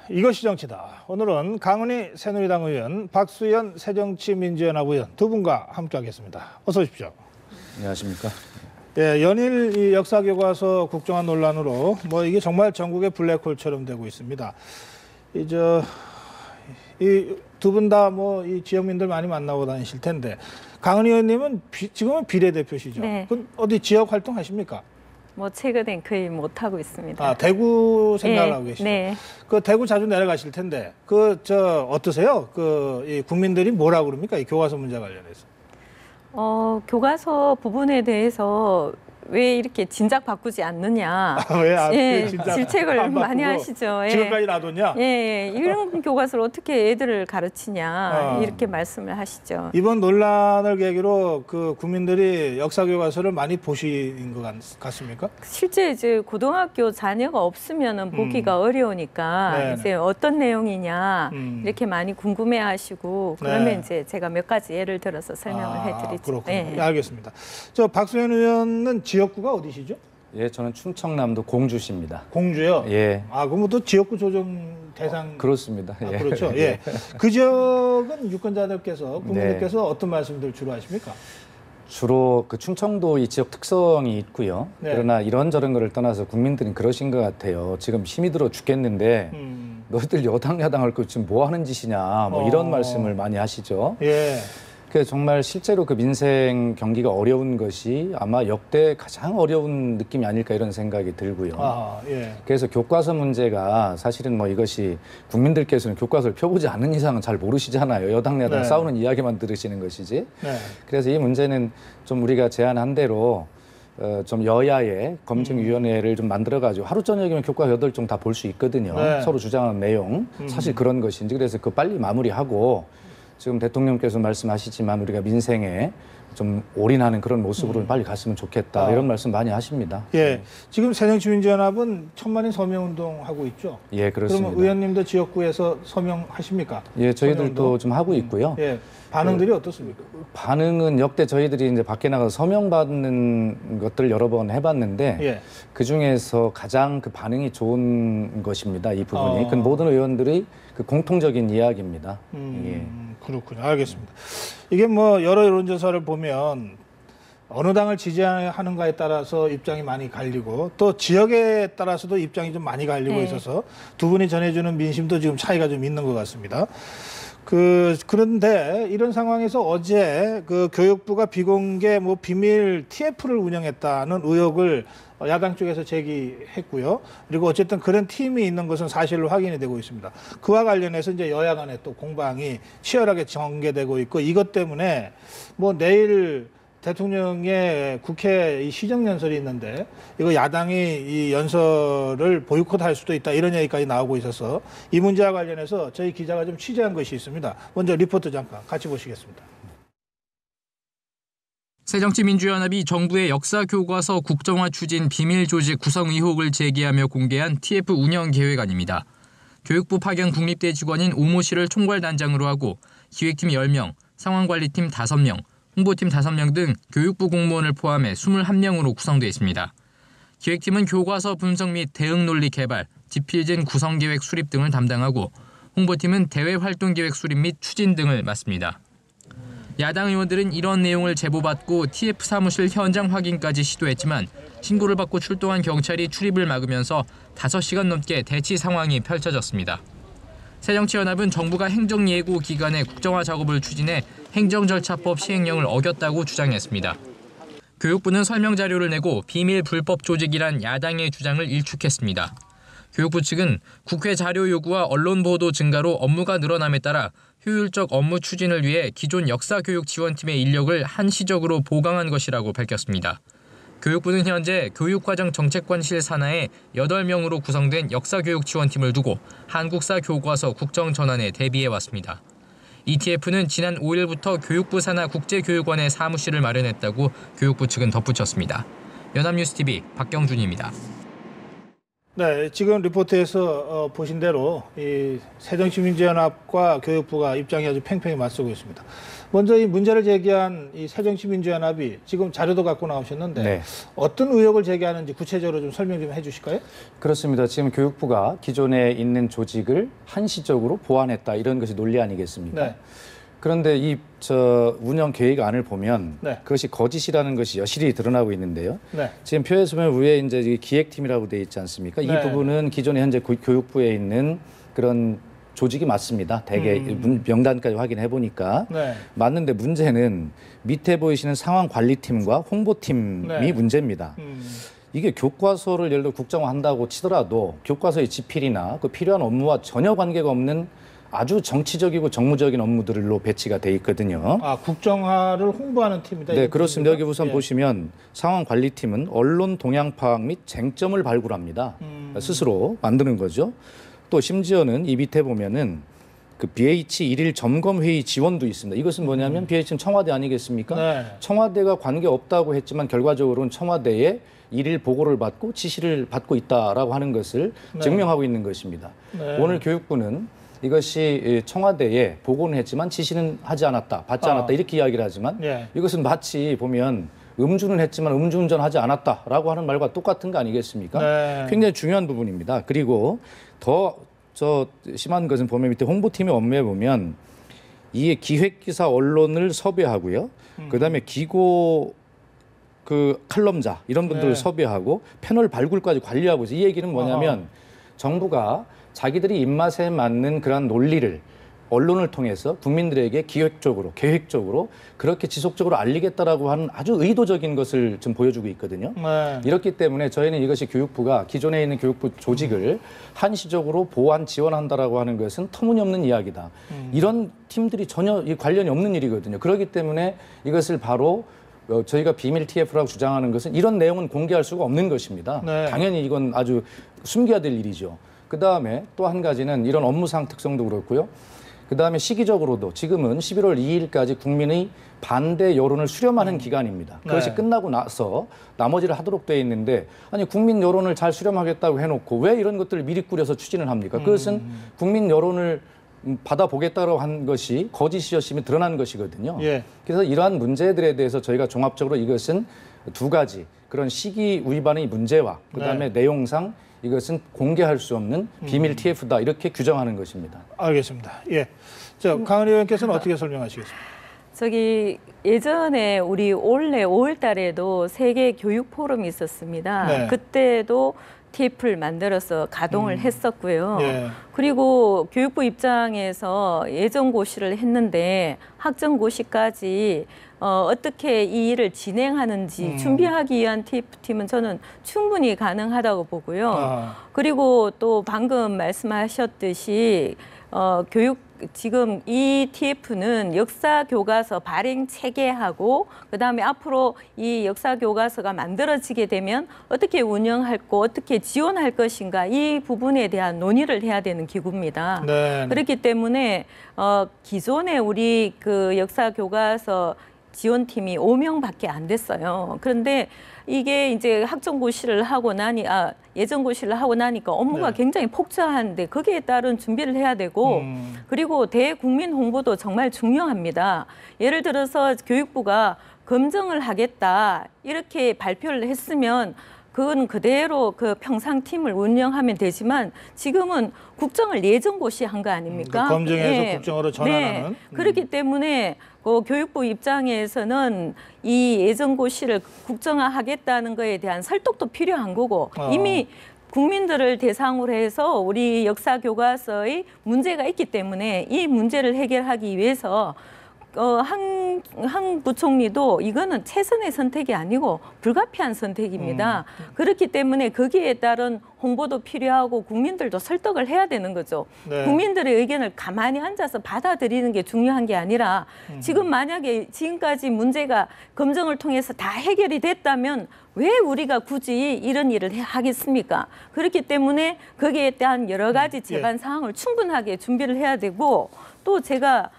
이것이 정치다. 오늘은 강은희 새누리당 의원, 박수현 새정치민주연합 의원 두 분과 함께하겠습니다. 어서 오십시오. 안녕하십니까. 예, 연일 이 역사교과서 국정화 논란으로 이게 정말 전국의 블랙홀처럼 되고 있습니다. 이 두 분 다 이 지역민들 많이 만나고 다니실 텐데 강은희 의원님은 지금은 비례대표시죠? 네. 어디 지역 활동하십니까? 최근엔 거의 못 하고 있습니다. 대구 생각을 하고 계시죠? 네. 그 대구 자주 내려가실 텐데 어떠세요? 이 국민들이 뭐라고 그럽니까? 이 교과서 문제 관련해서. 교과서 부분에 대해서 왜 이렇게 진작 바꾸지 않느냐. 왜 질책을 많이 하시죠. 지금까지 놔뒀냐? 이런 교과서를 어떻게 애들을 가르치냐 이렇게 말씀을 하시죠. 이번 논란을 계기로 그 국민들이 역사교과서를 많이 보신 것 같습니까? 실제 이제 고등학교 자녀가 없으면은 보기가 어려우니까 이제 어떤 내용이냐 이렇게 많이 궁금해하시고 그러면 이제 제가 몇 가지 예를 들어서 설명을 해드리죠. 그렇군요. 알겠습니다. 박수현 의원은 지역구가 어디시죠? 예, 저는 충청남도 공주시입니다. 공주요? 예. 그럼 또 지역구 조정 대상. 그렇습니다. 예. 그렇죠. 예. 그 지역은 유권자들께서, 국민들께서 어떤 말씀들 주로 하십니까? 주로 그 충청도 이 지역 특성이 있고요. 그러나 이런저런 거를 떠나서 국민들은 그러신 것 같아요. 지금 힘이 들어 죽겠는데 너희들 여당 야당할 거 지금 뭐 하는 짓이냐 이런 말씀을 많이 하시죠. 예. 그래서 정말 실제로 그 민생 경기가 어려운 것이 아마 역대 가장 어려운 느낌이 아닐까 이런 생각이 들고요. 그래서 교과서 문제가 사실은 이것이 국민들께서는 교과서를 펴보지 않는 이상은 잘 모르시잖아요. 여당 야당 싸우는 이야기만 들으시는 것이지. 그래서 이 문제는 좀 우리가 제안한 대로 좀 여야의 검증위원회를 좀 만들어가지고 하루 저녁이면 교과서 8종 다 볼 수 있거든요. 서로 주장하는 내용. 사실 그런 것인지. 그래서 빨리 마무리하고 지금 대통령께서 말씀하시지만 우리가 민생에 좀 올인하는 그런 모습으로 빨리 갔으면 좋겠다. 이런 말씀 많이 하십니다. 예. 지금 새정치민주연합은 천만인 서명운동 하고 있죠? 예, 그렇습니다. 그러면 의원님도 지역구에서 서명하십니까? 예, 저희들도 좀 하고 있고요. 예. 반응들이 어떻습니까? 반응은 역대 저희들이 이제 밖에 나가서 서명받는 것들 여러 번 해봤는데 그 중에서 가장 그 반응이 좋은 것입니다. 이 부분이. 그 모든 의원들이 그 공통적인 이야기입니다. 그렇군요. 알겠습니다. 이게 여러 여론조사를 보면 어느 당을 지지하는가에 따라서 입장이 많이 갈리고 또 지역에 따라서도 입장이 좀 많이 갈리고 있어서 두 분이 전해주는 민심도 지금 차이가 좀 있는 것 같습니다. 그런데 이런 상황에서 어제 그 교육부가 비공개 비밀 TF를 운영했다는 의혹을 야당 쪽에서 제기했고요. 그리고 어쨌든 그런 팀이 있는 것은 사실로 확인이 되고 있습니다. 그와 관련해서 이제 여야 간에 또 공방이 치열하게 전개되고 있고 이것 때문에 내일 대통령의 국회 시정연설이 있는데 이거 야당이 이 연설을 보이콧할 수도 있다 이런 얘기까지 나오고 있어서 이 문제와 관련해서 저희 기자가 좀 취재한 것이 있습니다. 먼저 리포트 잠깐 같이 보시겠습니다. 새정치민주연합이 정부의 역사교과서 국정화 추진 비밀조직 구성 의혹을 제기하며 공개한 TF 운영 계획안입니다. 교육부 파견 국립대 직원인 오모 씨를 총괄단장으로 하고 기획팀 10명, 상황관리팀 5명, 홍보팀 5명 등 교육부 공무원을 포함해 21명으로 구성되어 있습니다. 기획팀은 교과서 분석 및 대응 논리 개발, 집필진 구성계획 수립 등을 담당하고 홍보팀은 대외활동계획 수립 및 추진 등을 맡습니다. 야당 의원들은 이런 내용을 제보받고 TF 사무실 현장 확인까지 시도했지만 신고를 받고 출동한 경찰이 출입을 막으면서 5시간 넘게 대치 상황이 펼쳐졌습니다. 새정치연합은 정부가 행정예고 기간에 국정화 작업을 추진해 행정절차법 시행령을 어겼다고 주장했습니다. 교육부는 설명 자료를 내고 비밀 불법 조직이란 야당의 주장을 일축했습니다. 교육부 측은 국회 자료 요구와 언론 보도 증가로 업무가 늘어남에 따라 효율적 업무 추진을 위해 기존 역사교육지원팀의 인력을 한시적으로 보강한 것이라고 밝혔습니다. 교육부는 현재 교육과정정책관실 산하에 8명으로 구성된 역사교육지원팀을 두고 한국사 교과서 국정전환에 대비해왔습니다. ETF는 지난 5일부터 교육부 산하 국제교육원에 사무실을 마련했다고 교육부 측은 덧붙였습니다. 연합뉴스TV 박경준입니다. 네, 지금 리포트에서 보신 대로 이 새정치민주연합과 교육부가 입장이 아주 팽팽히 맞서고 있습니다. 먼저 이 문제를 제기한 이 새정치민주연합이 지금 자료도 갖고 나오셨는데 네. 어떤 의혹을 제기하는지 구체적으로 좀 설명 좀 해주실까요? 그렇습니다. 지금 교육부가 기존에 있는 조직을 한시적으로 보완했다 이런 것이 논리 아니겠습니까? 네. 그런데 이 운영 계획안을 보면 네. 그것이 거짓이라는 것이 여실히 드러나고 있는데요. 네. 지금 표에서 보면 위에 이제 기획팀이라고 돼 있지 않습니까? 이 부분은 기존에 현재 교육부에 있는 그런 조직이 맞습니다. 대개 명단까지 확인해 보니까 맞는데 문제는 밑에 보이시는 상황관리팀과 홍보팀이 문제입니다. 이게 교과서를 예를 들어 국정화한다고 치더라도 교과서의 지필이나 그 필요한 업무와 전혀 관계가 없는 아주 정치적이고 정무적인 업무들로 배치가 돼 있거든요. 아, 국정화를 홍보하는 팀이다. 네, 그렇습니다. 여기 우선 보시면 상황관리팀은 언론 동향 파악 및 쟁점을 발굴합니다. 스스로 만드는 거죠. 또 심지어는 이 밑에 보면은 그 BH 1일 점검회의 지원도 있습니다. 이것은 뭐냐면 BH는 청와대 아니겠습니까? 네. 청와대가 관계 없다고 했지만 결과적으로는 청와대에 1일 보고를 받고 지시를 받고 있다라고 하는 것을 증명하고 있는 것입니다. 오늘 교육부는 이것이 청와대에 보고는 했지만 지시는 하지 않았다, 받지 않았다 이렇게 이야기를 하지만 이것은 마치 보면 음주는 했지만 음주운전하지 않았다라고 하는 말과 똑같은 거 아니겠습니까? 굉장히 중요한 부분입니다. 그리고 더 심한 것은 보면 밑에 홍보팀의 업무에 보면 이에 기획기사 언론을 섭외하고요. 그다음에 기고 그 칼럼자 이런 분들을 섭외하고 패널 발굴까지 관리하고 있어요. 이 얘기는 뭐냐면 정부가 자기들이 입맛에 맞는 그런 논리를 언론을 통해서 국민들에게 기획적으로, 계획적으로 그렇게 지속적으로 알리겠다라고 하는 아주 의도적인 것을 좀 보여주고 있거든요. 이렇기 때문에 저희는 이것이 교육부가 기존에 있는 교육부 조직을 한시적으로 보완 지원한다라고 하는 것은 터무니없는 이야기다. 이런 팀들이 전혀 관련이 없는 일이거든요. 그렇기 때문에 이것을 바로 저희가 비밀 TF라고 주장하는 것은 이런 내용은 공개할 수가 없는 것입니다. 당연히 이건 아주 숨겨야 될 일이죠. 그다음에 또 한 가지는 이런 업무상 특성도 그렇고요. 그다음에 시기적으로도 지금은 11월 2일까지 국민의 반대 여론을 수렴하는 기간입니다. 그것이 끝나고 나서 나머지를 하도록 되어 있는데 아니 국민 여론을 잘 수렴하겠다고 해놓고 왜 이런 것들을 미리 꾸려서 추진을 합니까? 그것은 국민 여론을 받아보겠다고 한 것이 거짓이었음이 드러난 것이거든요. 그래서 이러한 문제들에 대해서 저희가 종합적으로 이것은 두 가지 그런 시기 위반의 문제와 그다음에 내용상 이것은 공개할 수 없는 비밀 TF다 이렇게 규정하는 것입니다. 알겠습니다. 예, 강은 의원께서는 어떻게 설명하시겠습니까? 예전에 우리 올해 5월 달에도 세계 교육 포럼이 있었습니다. 그때도 TF를 만들어서 가동을 했었고요. 그리고 교육부 입장에서 예정고시를 했는데 학정고시까지 어떻게 이 일을 진행하는지 준비하기 위한 TF팀은 저는 충분히 가능하다고 보고요. 그리고 또 방금 말씀하셨듯이 지금 이 TF는 역사교과서 발행 체계하고 그다음에 앞으로 이 역사교과서가 만들어지게 되면 어떻게 운영할고 어떻게 지원할 것인가 이 부분에 대한 논의를 해야 되는 기구입니다. 그렇기 때문에 기존에 우리 그 역사교과서 지원팀이 5명밖에 안 됐어요. 그런데 이게 이제 학정고시를 하고 예정고시를 하고 나니까 업무가 굉장히 폭주한데 거기에 따른 준비를 해야 되고 그리고 대국민 홍보도 정말 중요합니다. 예를 들어서 교육부가 검증을 하겠다 이렇게 발표를 했으면 그건 그대로 그 평상팀을 운영하면 되지만 지금은 국정을 예정고시 한 거 아닙니까? 검증해서 국정으로 전환하는. 그렇기 때문에 교육부 입장에서는 이 예정고시를 국정화하겠다는 거에 대한 설득도 필요한 거고 이미 국민들을 대상으로 해서 우리 역사교과서의 문제가 있기 때문에 이 문제를 해결하기 위해서 한 부총리도 이거는 최선의 선택이 아니고 불가피한 선택입니다. 그렇기 때문에 거기에 따른 홍보도 필요하고 국민들도 설득을 해야 되는 거죠. 국민들의 의견을 가만히 앉아서 받아들이는 게 중요한 게 아니라 지금 만약에 지금까지 문제가 검증을 통해서 다 해결이 됐다면 왜 우리가 굳이 이런 일을 하겠습니까? 그렇기 때문에 거기에 대한 여러 가지 제반 사항을 충분하게 준비를 해야 되고 또 제가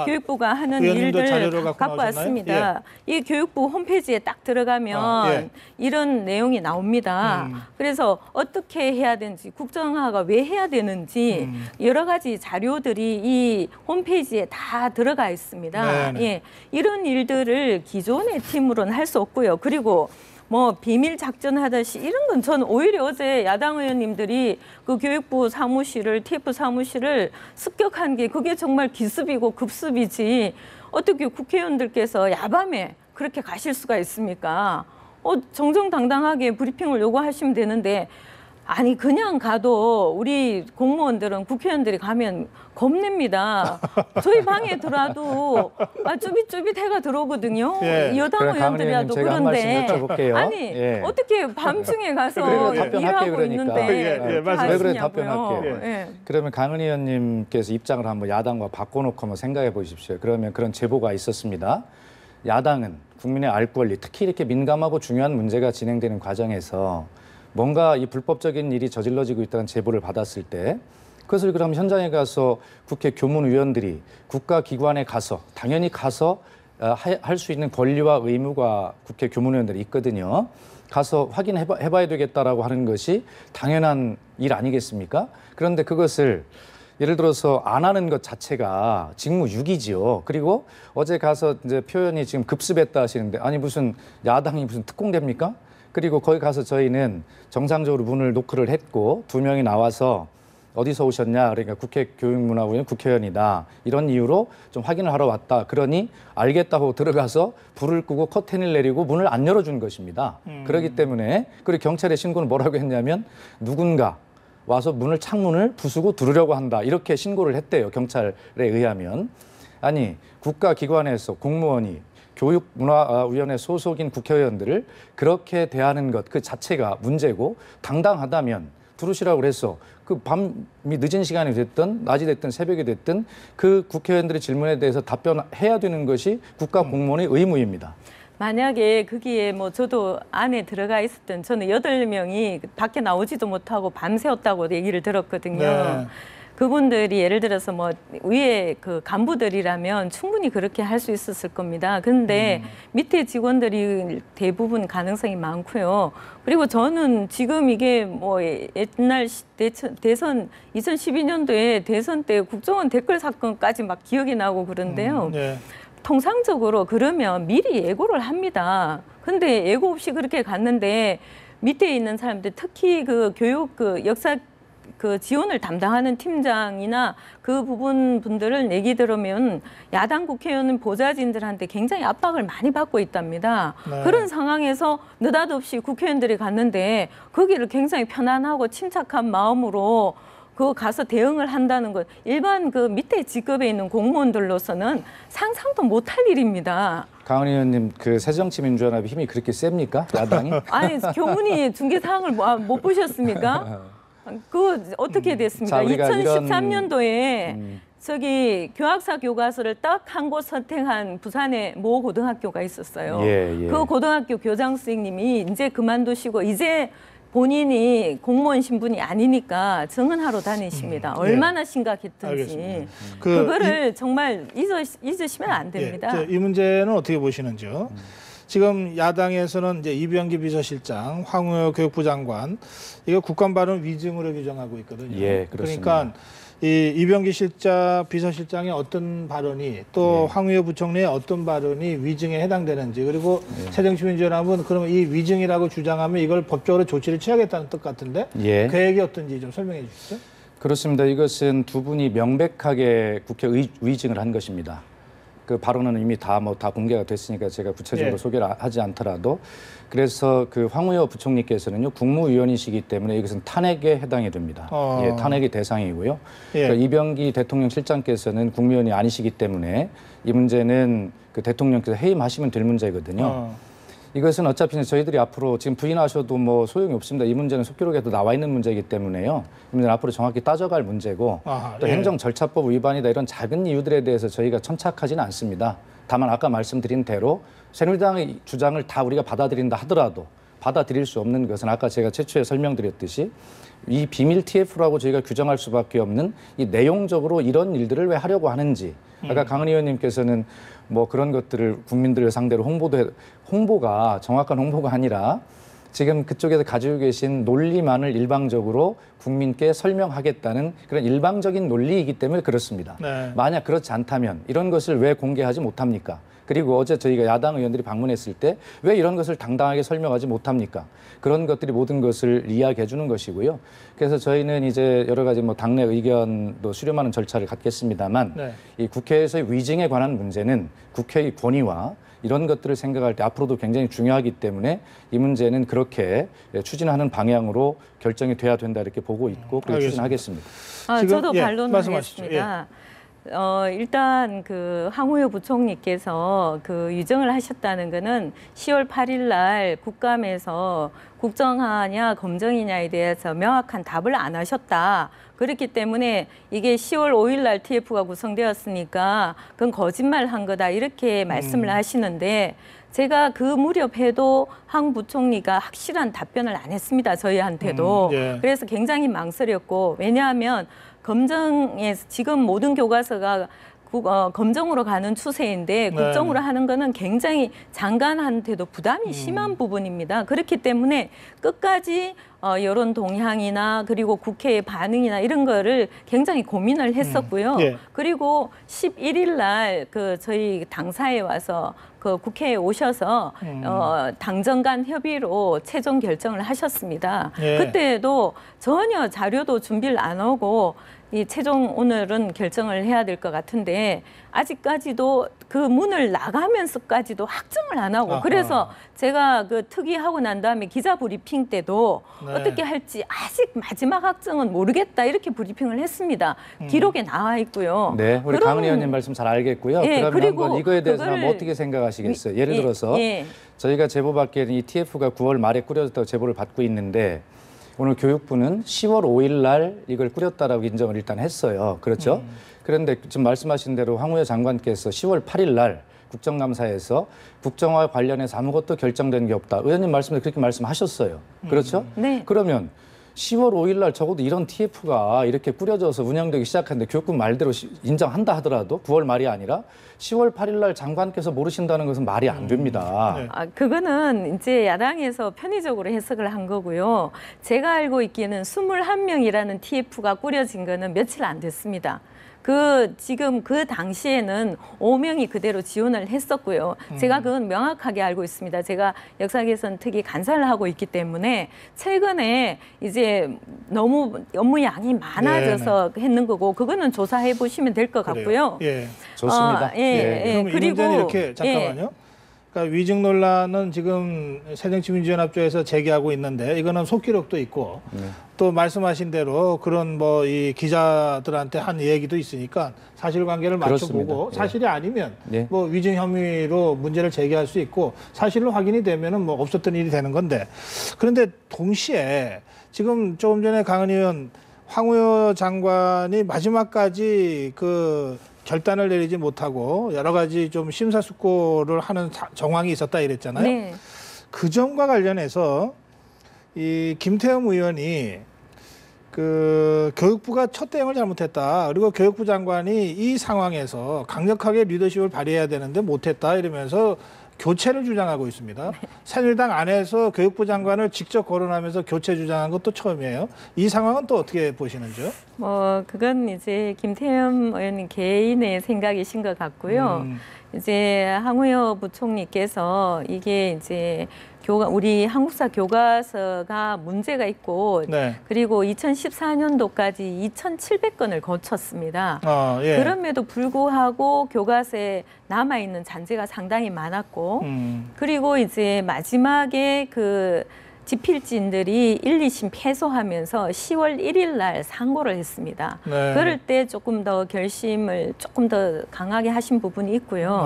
교육부가 하는 일들 갖고 왔습니다. 이 교육부 홈페이지에 딱 들어가면 이런 내용이 나옵니다. 그래서 어떻게 해야 되는지, 국정화가 왜 해야 되는지 여러 가지 자료들이 이 홈페이지에 다 들어가 있습니다. 예, 이런 일들을 기존의 팀으로는 할 수 없고요. 그리고 뭐 비밀 작전 하듯이 이런 건 저는 오히려 어제 야당 의원님들이 그 교육부 사무실을, TF 사무실을 습격한 게 그게 정말 기습이고 급습이지 어떻게 국회의원들께서 야밤에 그렇게 가실 수가 있습니까? 정정당당하게 브리핑을 요구하시면 되는데 아니 그냥 가도 우리 공무원들은 국회의원들이 가면 겁냅니다. 저희 방에 들어와도 쭈빗쭈빗 해가 들어오거든요. 여당 의원들이라도 그런데 아니 어떻게 밤중에 가서 일하고 있는데 왜 그래 답변할게요. 그러면 강은 의원님께서 입장을 한번 야당과 바꿔놓고 한번 생각해 보십시오. 그러면 그런 제보가 있었습니다. 야당은 국민의 알 권리, 특히 이렇게 민감하고 중요한 문제가 진행되는 과정에서 뭔가 이 불법적인 일이 저질러지고 있다는 제보를 받았을 때 그것을 그럼 현장에 가서 국회 교문위원들이 국가기관에 가서 당연히 가서 할 수 있는 권리와 의무가 국회 교문위원들이 있거든요. 가서 확인해봐야 되겠다라고 하는 것이 당연한 일 아니겠습니까? 그런데 그것을 예를 들어서 안 하는 것 자체가 직무유기지요. 그리고 어제 가서 이제 표현이 지금 급습했다 하시는데 아니 무슨 야당이 무슨 특공대입니까? 그리고 거기 가서 저희는 정상적으로 문을 노크를 했고 2명이 나와서 어디서 오셨냐? 그러니까 국회 교육문화부의 국회의원이다. 이런 이유로 좀 확인을 하러 왔다. 그러니 알겠다고 들어가서 불을 끄고 커튼을 내리고 문을 안 열어준 것입니다. 그렇기 때문에 그리고 경찰에 신고는 뭐라고 했냐면 누군가 와서 창문을 부수고 들으려고 한다. 이렇게 신고를 했대요. 경찰에 의하면. 아니 국가기관에서 공무원이 교육문화위원회 소속인 국회의원들을 그렇게 대하는 것 그 자체가 문제고 당당하다면 들으시라고 그래서 그 밤이 늦은 시간이 됐든 낮이 됐든 새벽이 됐든 그 국회의원들의 질문에 대해서 답변해야 되는 것이 국가 공무원의 의무입니다. 만약에 거기에 뭐 저도 안에 들어가 있었던 저는 8명이 밖에 나오지도 못하고 밤새웠다고 얘기를 들었거든요. 네. 그분들이 예를 들어서 뭐 위에 그 간부들이라면 충분히 그렇게 할 수 있었을 겁니다. 근데 밑에 직원들이 대부분 가능성이 많고요. 그리고 저는 지금 이게 뭐 옛날 대선 2012년도에 대선 때 국정원 댓글 사건까지 막 기억이 나고 그런데요. 네. 통상적으로 그러면 미리 예고를 합니다. 근데 예고 없이 그렇게 갔는데 밑에 있는 사람들 특히 그 교육 역사 지원을 담당하는 팀장이나 그 부분 분들을 얘기 들으면 야당 국회의원 보좌진들한테 굉장히 압박을 많이 받고 있답니다. 네. 그런 상황에서 느닷없이 국회의원들이 갔는데 거기를 굉장히 편안하고 침착한 마음으로 가서 대응을 한다는 것 일반 그 밑에 직급에 있는 공무원들로서는 상상도 못할 일입니다. 강은 의원님, 그 새정치민주연합의 힘이 그렇게 셉니까? 야당이? 아니 교문위 중계 사항을 못 보셨습니까? 어떻게 됐습니까? 2013년도에 저기 교학사 교과서를 딱 한 곳 선택한 부산의 모 고등학교가 있었어요. 그 고등학교 교장 선생님이 이제 그만두시고 이제 본인이 공무원 신분이 아니니까 정은하러 다니십니다. 얼마나 심각했던지. 그거를 정말 잊으시면 안 됩니다. 이 문제는 어떻게 보시는지요? 지금 야당에서는 이제 이병기 비서실장, 황우여 교육부 장관, 이거 국감 발언 위증으로 규정하고 있거든요. 그렇습니다. 그러니까 이 이병기 비서실장의 어떤 발언이 또 황우여 부총리의 어떤 발언이 위증에 해당되는지 그리고 새정치민주연합은 그러면 이 위증이라고 주장하면 이걸 법적으로 조치를 취하겠다는 뜻 같은데 계획이 어떤지 좀 설명해 주시죠. 그렇습니다. 이것은 두 분이 명백하게 국회 위증을 한 것입니다. 그 발언은 이미 다 공개가 됐으니까 제가 구체적으로 소개를 하지 않더라도 그래서 그 황우여 부총리께서는요 국무위원이시기 때문에 이것은 탄핵에 해당이 됩니다. 탄핵이 대상이고요. 그러니까 이병기 대통령 실장께서는 국무위원이 아니시기 때문에 이 문제는 그 대통령께서 해임하시면 될 문제거든요. 이것은 어차피 저희들이 앞으로 지금 부인하셔도 뭐 소용이 없습니다. 이 문제는 속기록에도 나와 있는 문제이기 때문에요. 이 문제는 앞으로 정확히 따져갈 문제고 또 행정 절차법 위반이다 이런 작은 이유들에 대해서 저희가 천착하지는 않습니다. 다만 아까 말씀드린 대로 새누리당의 주장을 다 우리가 받아들인다 하더라도 받아들일 수 없는 것은 아까 제가 최초에 설명드렸듯이 이 비밀 TF라고 저희가 규정할 수밖에 없는 이 내용적으로 이런 일들을 왜 하려고 하는지. 아까 강은 의원님께서는 뭐 그런 것들을 국민들을 상대로 홍보가 정확한 홍보가 아니라 지금 그쪽에서 가지고 계신 논리만을 일방적으로 국민께 설명하겠다는 그런 일방적인 논리이기 때문에 그렇습니다. 네. 만약 그렇지 않다면 이런 것을 왜 공개하지 못합니까? 그리고 어제 저희가 야당 의원들이 방문했을 때 왜 이런 것을 당당하게 설명하지 못합니까? 그런 것들이 모든 것을 이야기해 주는 것이고요. 그래서 저희는 이제 여러 가지 뭐 당내 의견도 수렴하는 절차를 갖겠습니다만 네. 이 국회에서의 위증에 관한 문제는 국회의 권위와 이런 것들을 생각할 때 앞으로도 굉장히 중요하기 때문에 이 문제는 그렇게 추진하는 방향으로 결정이 돼야 된다 이렇게 보고 있고 그렇게 추진하겠습니다. 저도 반론을 하겠습니다. 일단 그 황우여 부총리께서 그 유정을 하셨다는 거는 10월 8일 날 국감에서 국정하냐 검정이냐에 대해서 명확한 답을 안 하셨다. 그렇기 때문에 이게 10월 5일 날 TF가 구성되었으니까 그건 거짓말한 거다 이렇게 말씀을 하시는데 제가 그 무렵에도 황 부총리가 확실한 답변을 안 했습니다. 저희한테도. 예. 그래서 굉장히 망설였고 왜냐하면 검정에서 지금 모든 교과서가 검정으로 가는 추세인데 국정으로 하는 거는 굉장히 장관한테도 부담이 심한 부분입니다. 그렇기 때문에 끝까지 여론 동향이나 그리고 국회의 반응이나 이런 거를 굉장히 고민을 했었고요. 예. 그리고 11일 날 그 저희 당사에 와서 그 국회에 오셔서 당정 간 협의로 최종 결정을 하셨습니다. 예. 그때도 전혀 자료도 준비를 안 하고 이 최종 오늘은 결정을 해야 될 것 같은데 아직까지도 그 문을 나가면서까지도 확정을 안 하고 그래서 제가 그 특위하고 난 다음에 기자 브리핑 때도 네. 어떻게 할지 아직 마지막 확정은 모르겠다 이렇게 브리핑을 했습니다. 기록에 나와 있고요. 네, 우리 강은 의원님 말씀 잘 알겠고요. 예, 그러면 한번 이거에 대해서 한번 어떻게 생각하시겠어요? 예를 들어서 저희가 제보받기에는 이 TF가 9월 말에 꾸려졌다고 제보를 받고 있는데 오늘 교육부는 10월 5일 날 이걸 꾸렸다라고 인정을 일단 했어요. 그렇죠? 그런데 지금 말씀하신 대로 황우여 장관께서 10월 8일 날 국정감사에서 국정화와 관련해서 아무것도 결정된 게 없다. 의원님 말씀도 그렇게 말씀하셨어요. 그렇죠? 네. 그러면 10월 5일 날 적어도 이런 TF가 이렇게 꾸려져서 운영되기 시작했는데 교육부 말대로 인정한다 하더라도 9월 말이 아니라 10월 8일 날 장관께서 모르신다는 것은 말이 안 됩니다. 네. 그거는 이제 야당에서 편의적으로 해석을 한 거고요. 제가 알고 있기에는 21명이라는 TF가 꾸려진 거는 며칠 안 됐습니다. 지금 그 당시에는 5명이 그대로 지원을 했었고요. 제가 그건 명확하게 알고 있습니다. 제가 역사개선 특위 간사를 하고 있기 때문에 최근에 이제 너무 업무 양이 많아져서 했는 거고 그거는 조사해 보시면 될 것 같고요. 예, 좋습니다. 그럼 그리고 이 문제는 이렇게 잠깐만요. 그러니까 위증 논란은 지금 새정치민주연합 쪽에서 제기하고 있는데 이거는 속기록도 있고 또 말씀하신 대로 그런 뭐 이 기자들한테 한 얘기도 있으니까 사실관계를 맞춰보고 사실이 아니면 뭐 위증 혐의로 문제를 제기할 수 있고 사실로 확인이 되면은 뭐 없었던 일이 되는 건데 그런데 동시에 지금 조금 전에 강은 의원 황우여 장관이 마지막까지 그 결단을 내리지 못하고 여러 가지 좀 심사숙고를 하는 정황이 있었다 이랬잖아요. 네. 그 점과 관련해서 이 김태흠 의원이 그 교육부가 첫 대응을 잘못했다. 그리고 교육부 장관이 이 상황에서 강력하게 리더십을 발휘해야 되는데 못했다 이러면서 교체를 주장하고 있습니다. 새누리당 안에서 교육부 장관을 직접 거론하면서 교체 주장한 것도 처음이에요. 이 상황은 또 어떻게 보시는지요? 그건 이제 김태흠 의원님 개인의 생각이신 것 같고요. 이제 황우여 부총리께서 이게 이제 우리 한국사 교과서가 문제가 있고 그리고 2014년도까지 2,700건을 거쳤습니다. 그럼에도 불구하고 교과서에 남아있는 잔재가 상당히 많았고 그리고 이제 마지막에 그 지필진들이 1, 2심 패소하면서 10월 1일 날 상고를 했습니다. 그럴 때 조금 더 결심을 조금 더 강하게 하신 부분이 있고요.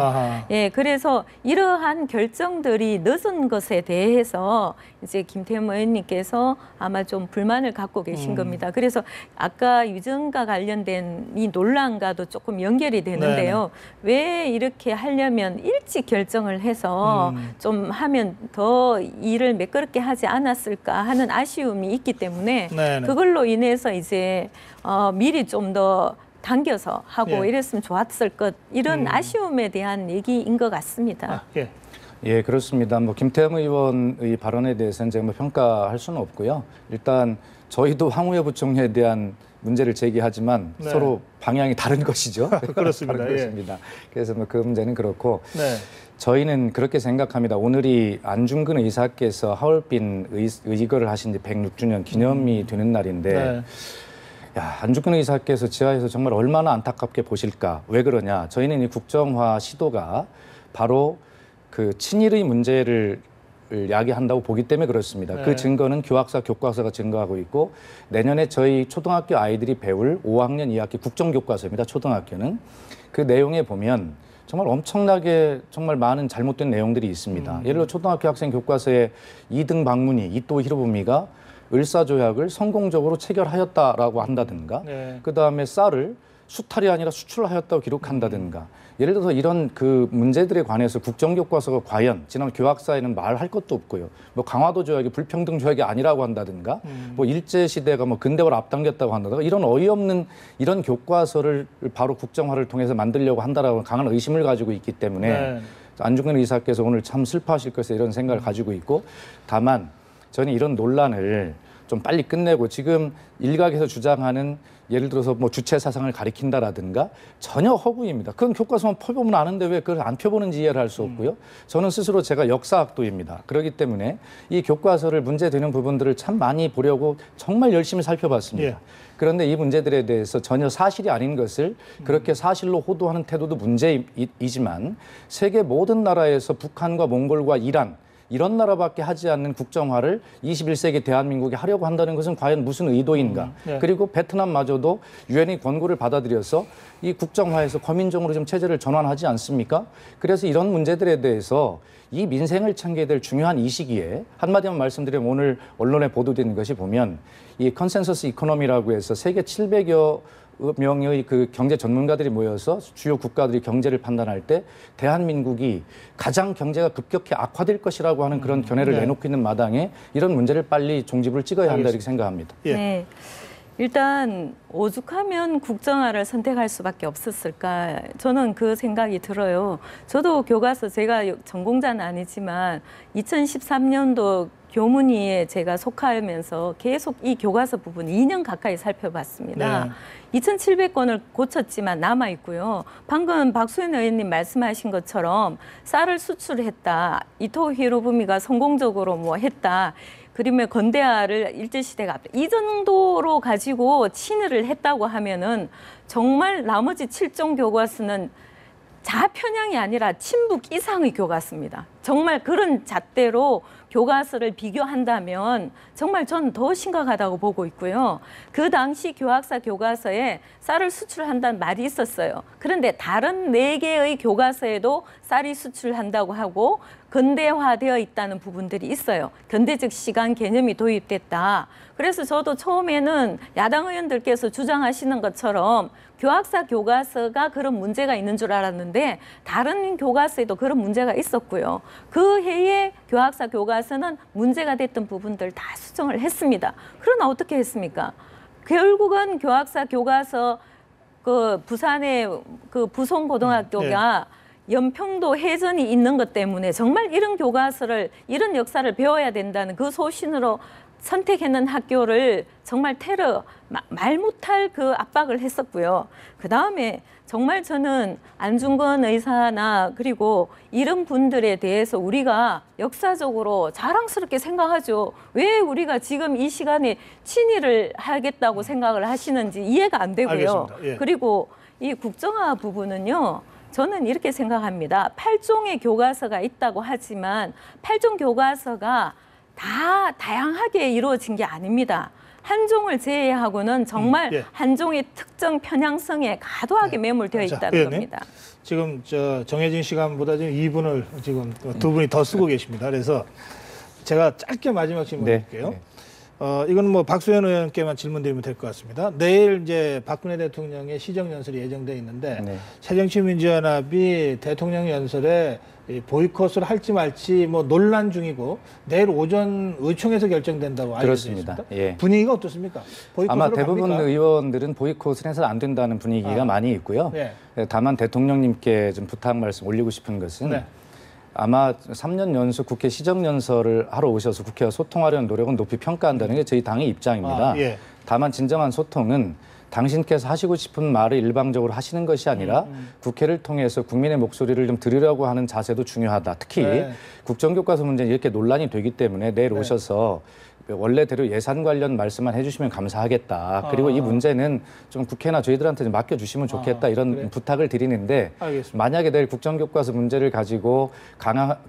그래서 이러한 결정들이 늦은 것에 대해서 이제 김태흠 의원님께서 아마 좀 불만을 갖고 계신 겁니다. 그래서 아까 위증과 관련된 이 논란과도 조금 연결이 되는데요. 왜 이렇게 하려면 일찍 결정을 해서 좀 하면 더 일을 매끄럽게 하지 않았을까 하는 아쉬움이 있기 때문에 네네. 그걸로 인해서 이제 미리 좀 더 당겨서 하고 이랬으면 좋았을 것 이런 아쉬움에 대한 얘기인 것 같습니다. 예, 그렇습니다. 뭐 김태형 의원의 발언에 대해서는 제가 뭐 평가할 수는 없고요. 일단 저희도 황우여 부총리에 대한 문제를 제기하지만 서로 방향이 다른 것이죠. 그렇습니다. 다른 예. 것입니다. 그래서 뭐 그 문제는 그렇고 네. 저희는 그렇게 생각합니다. 오늘이 안중근 의사께서 하얼빈 의거를 하신 지 106주년 기념이 되는 날인데 네. 야, 안중근 의사께서 지하에서 정말 얼마나 안타깝게 보실까. 왜 그러냐. 저희는 이 국정화 시도가 바로 그 친일의 문제를 야기한다고 보기 때문에 그렇습니다. 네. 그 증거는 교학사, 교과서가 증거하고 있고 내년에 저희 초등학교 아이들이 배울 5학년 2학기 국정교과서입니다. 초등학교는. 그 내용에 보면 정말 엄청나게 정말 많은 잘못된 내용들이 있습니다. 예를 들어 초등학교 학생 교과서에 2등 방문이 이토 히로부미가 을사조약을 성공적으로 체결하였다라고 한다든가 그다음에 쌀을 수탈이 아니라 수출하였다고 기록한다든가 예를 들어서 이런 그 문제들에 관해서 국정교과서가 과연 지난 교학사에는 말할 것도 없고요. 뭐 강화도 조약이 불평등 조약이 아니라고 한다든가 뭐 일제 시대가 뭐 근대화를 앞당겼다고 한다든가 이런 어이없는 이런 교과서를 바로 국정화를 통해서 만들려고 한다라고 강한 의심을 가지고 있기 때문에 안중근 의사께서 오늘 참 슬퍼하실 것에 이런 생각을 가지고 있고 다만 저는 이런 논란을 좀 빨리 끝내고 지금 일각에서 주장하는 예를 들어서 뭐 주체 사상을 가리킨다라든가 전혀 허구입니다. 그건 교과서만 펴보면 아는데 왜 그걸 안 펴보는지 이해를 할 수 없고요. 저는 스스로 제가 역사학도입니다. 그렇기 때문에 이 교과서를 문제되는 부분들을 참 많이 보려고 정말 열심히 살펴봤습니다. 그런데 이 문제들에 대해서 전혀 사실이 아닌 것을 그렇게 사실로 호도하는 태도도 문제이지만 세계 모든 나라에서 북한과 몽골과 이란 이런 나라밖에 하지 않는 국정화를 21세기 대한민국이 하려고 한다는 것은 과연 무슨 의도인가. 그리고 베트남마저도 유엔이 권고를 받아들여서 이 국정화에서 거민정으로 좀 체제를 전환하지 않습니까? 그래서 이런 문제들에 대해서 이 민생을 챙겨야 될 중요한 이 시기에 한마디만 말씀드리면 오늘 언론에 보도된 것이 보면 이 컨센서스 이코노미라고 해서 세계 700여 명의 그 경제 전문가들이 모여서 주요 국가들이 경제를 판단할 때 대한민국이 가장 경제가 급격히 악화될 것이라고 하는 그런 견해를 내놓고 있는 마당에 이런 문제를 빨리 종지부를 찍어야 한다 이렇게 생각합니다. 네. 일단 오죽하면 국정화를 선택할 수밖에 없었을까 저는 그 생각이 들어요. 저도 교과서 제가 전공자는 아니지만 2013년도 교문위에 제가 속하면서 계속 이 교과서 부분 2년 가까이 살펴봤습니다. 2,700건을 고쳤지만 남아있고요. 방금 박수현 의원님 말씀하신 것처럼 쌀을 수출했다. 이토 히로부미가 성공적으로 뭐 했다. 그러면 건대화를 일제시대가 앞다. 이 정도로 가지고 친일을 했다고 하면은 정말 나머지 7종 교과서는 좌편향이 아니라 친북 이상의 교과서입니다. 정말 그런 잣대로 교과서를 비교한다면 정말 저는 더 심각하다고 보고 있고요. 그 당시 교학사 교과서에 쌀을 수출한다는 말이 있었어요. 그런데 다른 4개의 교과서에도 쌀이 수출한다고 하고 근대화되어 있다는 부분들이 있어요. 근대적 시간 개념이 도입됐다. 그래서 저도 처음에는 야당 의원들께서 주장하시는 것처럼 교학사 교과서가 그런 문제가 있는 줄 알았는데 다른 교과서에도 그런 문제가 있었고요. 그 해에 교학사 교과서는 문제가 됐던 부분들 다 수정을 했습니다. 그러나 어떻게 했습니까? 결국은 교학사 교과서 그 부산의 그 부송고등학교가 연평도 해전이 있는 것 때문에 정말 이런 교과서를 이런 역사를 배워야 된다는 그 소신으로 선택했는 학교를 정말 테러, 말 못할 그 압박을 했었고요. 그다음에 정말 저는 안중근 의사나 그리고 이런 분들에 대해서 우리가 역사적으로 자랑스럽게 생각하죠. 왜 우리가 지금 이 시간에 친일을 하겠다고 생각을 하시는지 이해가 안 되고요. 그리고 이 국정화 부분은요. 저는 이렇게 생각합니다. 8종의 교과서가 있다고 하지만 8종 교과서가 다 다양하게 이루어진 게 아닙니다. 한 종을 제외하고는 정말 한 종의 특정 편향성에 과도하게 매몰되어 있다는 겁니다. 지금 정해진 시간보다 지금 2분을 지금 두 분이 더 쓰고 계십니다. 그래서 제가 짧게 마지막 질문 드릴게요. 이건 뭐 박수현 의원께만 질문드리면 될 것 같습니다. 내일 이제 박근혜 대통령의 시정연설이 예정돼 있는데 네. 새정치민주연합이 대통령 연설에 보이콧을 할지 말지 뭐 논란 중이고 내일 오전 의총에서 결정된다고 알려져 있습니다. 예. 분위기가 어떻습니까? 아마 대부분 갑니까? 의원들은 보이콧을 해서 안 된다는 분위기가 많이 있고요. 네. 다만 대통령님께 좀 부탁 말씀 올리고 싶은 것은 네. 아마 3년 연속 국회 시정연설을 하러 오셔서 국회와 소통하려는 노력은 높이 평가한다는 게 저희 당의 입장입니다. 예. 다만 진정한 소통은 당신께서 하시고 싶은 말을 일방적으로 하시는 것이 아니라 국회를 통해서 국민의 목소리를 좀 들으려고 하는 자세도 중요하다. 특히 네. 국정교과서 문제는 이렇게 논란이 되기 때문에 내일 오셔서 원래대로 예산 관련 말씀만 해주시면 감사하겠다. 그리고 이 문제는 좀 국회나 저희들한테 좀 맡겨주시면 좋겠다. 이런 그래. 부탁을 드리는데 알겠습니다. 만약에 내일 국정교과서 문제를 가지고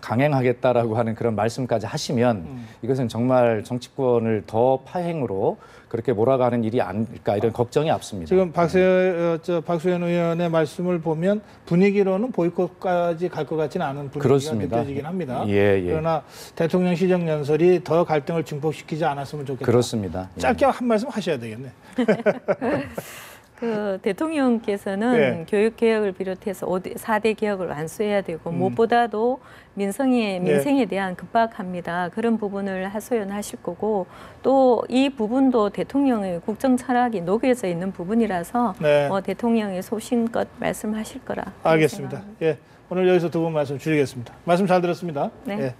강행하겠다라고 하는 그런 말씀까지 하시면 이것은 정말 정치권을 더 파행으로 그렇게 몰아가는 일이 아닐까 이런 걱정이 앞섭니다. 지금 박수현 의원의 말씀을 보면 분위기로는 보이콧까지 갈 것 같지는 않은 분위기가 그렇습니다. 느껴지긴 합니다. 예. 그러나 대통령 시정연설이 더 갈등을 증폭시키지 않았으면 좋겠다. 그렇습니다. 짧게 한 말씀 하셔야 되겠네. 그 대통령께서는 네. 교육개혁을 비롯해서 4대 개혁을 완수해야 되고 무엇보다도 민생에 대한 급박합니다. 그런 부분을 하소연하실 거고 또 이 부분도 대통령의 국정 철학이 녹여져 있는 부분이라서 네. 대통령의 소신껏 말씀하실 거라 알겠습니다. 예, 오늘 여기서 두 분 말씀 줄이겠습니다. 말씀 잘 들었습니다. 네. 예.